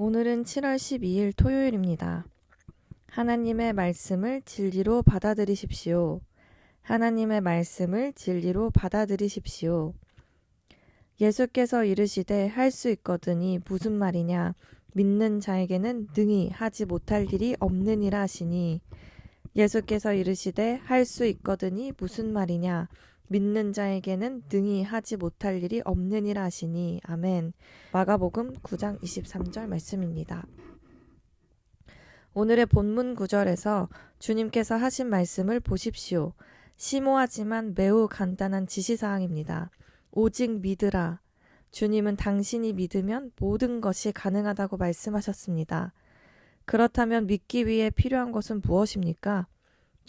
오늘은 7월 12일 토요일입니다. 하나님의 말씀을 진리로 받아들이십시오. 하나님의 말씀을 진리로 받아들이십시오. 예수께서 이르시되 할 수 있거든이 무슨 말이냐? 믿는 자에게는 능히 하지 못할 일이 없느니라 하시니. 예수께서 이르시되 할 수 있거든이 무슨 말이냐? 믿는 자에게는 능히 하지 못할 일이 없느니라 하시니. 아멘. 마가복음 9장 23절 말씀입니다. 오늘의 본문 구절에서 주님께서 하신 말씀을 보십시오. 심오하지만 매우 간단한 지시사항입니다. 오직 믿으라. 주님은 당신이 믿으면 모든 것이 가능하다고 말씀하셨습니다. 그렇다면 믿기 위해 필요한 것은 무엇입니까?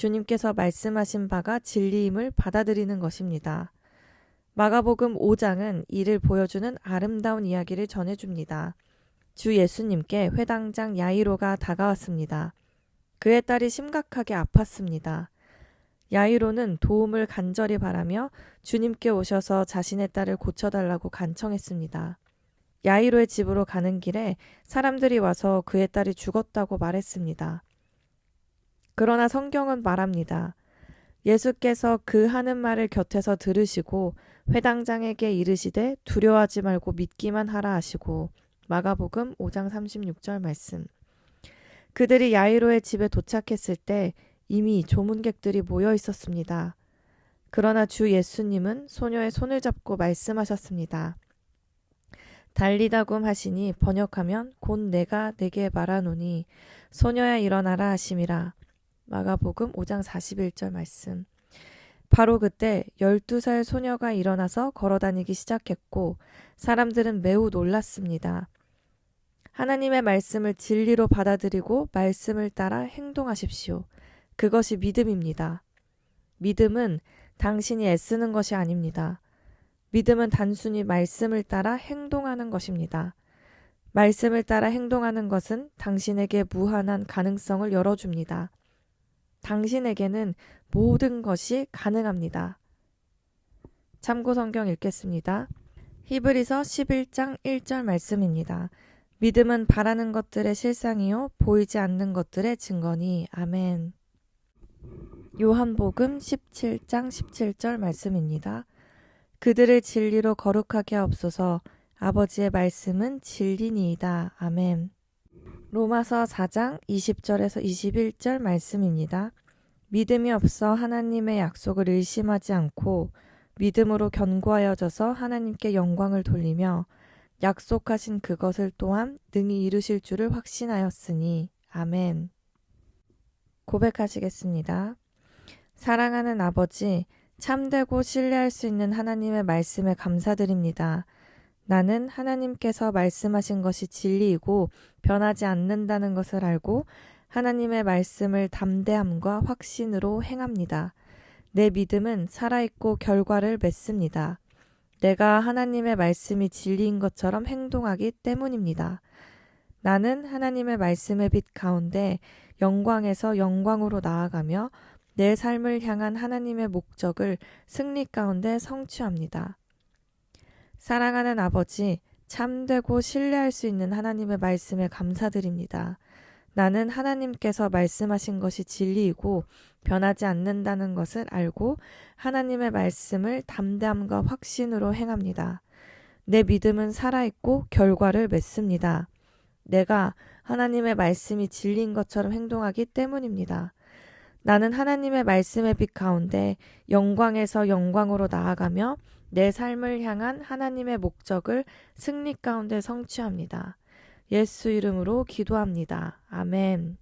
주님께서 말씀하신 바가 진리임을 받아들이는 것입니다. 마가복음 5장은 이를 보여주는 아름다운 이야기를 전해줍니다. 주 예수님께 회당장 야이로가 다가왔습니다. 그의 딸이 심각하게 아팠습니다. 야이로는 도움을 간절히 바라며 주님께 오셔서 자신의 딸을 고쳐달라고 간청했습니다. 야이로의 집으로 가는 길에 사람들이 와서 그의 딸이 죽었다고 말했습니다. 그러나 성경은 말합니다. 예수께서 그 하는 말을 곁에서 들으시고 회당장에게 이르시되 두려워하지 말고 믿기만 하라 하시고. 마가복음 5장 36절 말씀. 그들이 야이로의 집에 도착했을 때 이미 조문객들이 모여 있었습니다. 그러나 주 예수님은 소녀의 손을 잡고 말씀하셨습니다. 달리다굼 하시니 번역하면 곧 내가 네게 말하노니 소녀야 일어나라 하심이라. 마가복음 5장 41절 말씀. 바로 그때 12살 소녀가 일어나서 걸어다니기 시작했고 사람들은 매우 놀랐습니다. 하나님의 말씀을 진리로 받아들이고 말씀을 따라 행동하십시오. 그것이 믿음입니다. 믿음은 당신이 애쓰는 것이 아닙니다. 믿음은 단순히 말씀을 따라 행동하는 것입니다. 말씀을 따라 행동하는 것은 당신에게 무한한 가능성을 열어줍니다. 당신에게는 모든 것이 가능합니다. 참고 성경 읽겠습니다. 히브리서 11장 1절 말씀입니다. 믿음은 바라는 것들의 실상이요 보이지 않는 것들의 증거니. 아멘. 요한복음 17장 17절 말씀입니다. 그들을 진리로 거룩하게 하옵소서. 아버지의 말씀은 진리니이다. 아멘. 로마서 4장 20절에서 21절 말씀입니다. 믿음이 없어 하나님의 약속을 의심하지 않고 믿음으로 견고하여져서 하나님께 영광을 돌리며 약속하신 그것을 또한 능히 이루실 줄을 확신하였으니. 아멘. 고백하시겠습니다. 사랑하는 아버지, 참되고 신뢰할 수 있는 하나님의 말씀에 감사드립니다. 나는 하나님께서 말씀하신 것이 진리이고 변하지 않는다는 것을 알고 하나님의 말씀을 담대함과 확신으로 행합니다. 내 믿음은 살아있고 결과를 맺습니다. 내가 하나님의 말씀이 진리인 것처럼 행동하기 때문입니다. 나는 하나님의 말씀의 빛 가운데 영광에서 영광으로 나아가며 내 삶을 향한 하나님의 목적을 승리 가운데 성취합니다. 사랑하는 아버지, 참되고 신뢰할 수 있는 하나님의 말씀에 감사드립니다. 나는 하나님께서 말씀하신 것이 진리이고 변하지 않는다는 것을 알고 하나님의 말씀을 담대함과 확신으로 행합니다. 내 믿음은 살아있고 결과를 맺습니다. 내가 하나님의 말씀이 진리인 것처럼 행동하기 때문입니다. 나는 하나님의 말씀의 빛 가운데 영광에서 영광으로 나아가며 내 삶을 향한 하나님의 목적을 승리 가운데 성취합니다. 예수 이름으로 기도합니다. 아멘.